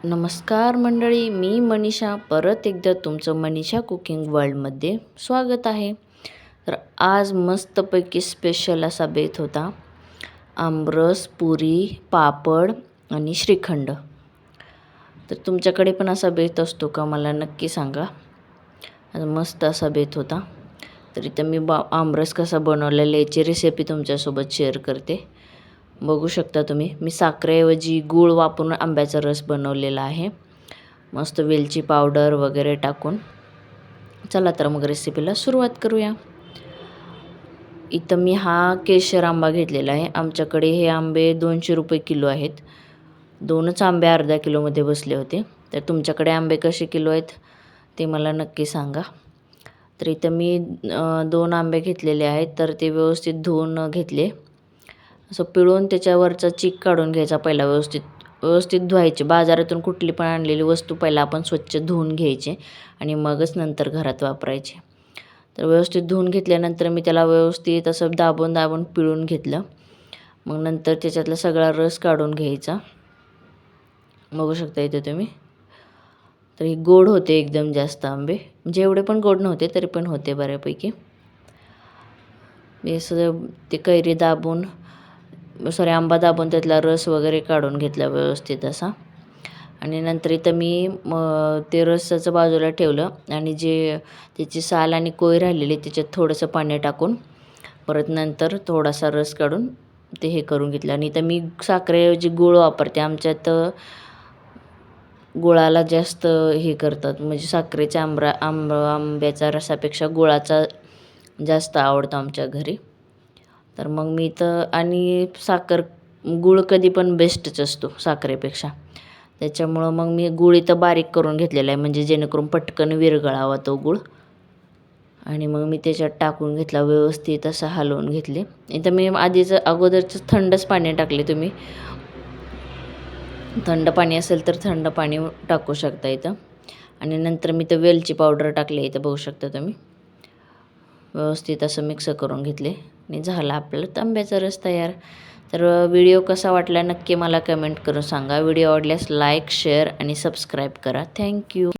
नमस्कार मंडळी, मी मनीषा परत एकदा तुमचं मनीषा कुकिंग वर्ल्डमध्ये स्वागत आहे. तर आज मस्तपैकी स्पेशल असा बेत होता. आमरस, पुरी, पापड आणि श्रीखंड. तर तुमच्याकडे पण असा बेत असतो का मला नक्की सांगा. आज मस्त असा बेत होता. तर इथं मी आमरस कसा बनवलेला याची रेसिपी तुमच्यासोबत शेअर करते. बघू शकता तुम्ही, मी साखरेऐवजी गूळ वापरून आंब्याचा रस बनवलेला आहे, मस्त वेलची पावडर वगैरे टाकून. चला तर मग रेसिपीला सुरुवात करूया. इथं मी हा केशर आंबा घेतलेला आहे. आमच्याकडे हे आंबे 200 रुपये किलो आहेत. 2च आंबे अर्धा किलोमध्ये बसले होते. तर तुमच्याकडे आंबे कसे किलो आहेत ते मला नक्की सांगा. तर इथं मी 2 आंबे घेतलेले आहेत. तर ते व्यवस्थित धुवून घेतले. असं पिळून त्याच्यावरचा चीक काढून घ्यायचा पहिला. व्यवस्थित धुवायचे. बाजारातून कुठली पण आणलेली वस्तू पहिला आपण स्वच्छ धुवून घ्यायचे आणि मगच नंतर घरात वापरायचे. तर व्यवस्थित धुवून घेतल्यानंतर मी त्याला व्यवस्थित असं दाबून पिळून घेतलं. मग नंतर त्याच्यातला सगळा रस काढून घ्यायचा. बघू शकता इथे तुम्ही. तर हे गोड होते एकदम जास्त आंबे, म्हणजे एवढे पण गोड नव्हते तरी पण होते बऱ्यापैकी. हे सगळं ते कैरी दाबून आंबा दाबून त्यातला रस वगैरे काढून घेतला व्यवस्थित असा. आणि नंतर इथं मी ते रसाचं बाजूला ठेवलं आणि जे त्याची साल आणि कोय राहिलेली त्याच्यात थोडंसं पाणी टाकून परत नंतर थोडासा रस काढून ते हे करून घेतलं. आणि इथं मी साखरेऐवजी गूळ वापरते. आमच्यात गुळाला जास्त हे करतात, म्हणजे साखरेच्या आंब्याच्या रसापेक्षा गुळाचा जास्त आवडतो आमच्या घरी. तर मग मी तर आणि गूळ कधी पण बेस्टच असतो साखरेपेक्षा. त्याच्यामुळं मग मी गूळ इथं बारीक करून घेतलेला आहे, म्हणजे जेणेकरून पटकन विरघळावा तो गूळ. आणि मग मी त्याच्यात टाकून घेतला, व्यवस्थित असं हलवून घेतले. इथं मी अगोदरच थंडच पाणी टाकले. तुम्ही थंड पाणी असेल तर थंड पाणी टाकू शकता इथं. आणि नंतर मी तर वेलची पावडर टाकली. इथं बघू शकता तुम्ही. व्यवस्थित असं मिक्स करून घेतले आणि झाला आपला आंब्याचा रस तयार. तर व्हिडिओ कसा वाटला नक्की मला कमेंट करून सांगा. व्हिडिओ आवडल्यास लाईक, शेअर आणि सबस्क्राईब करा. थँक्यू.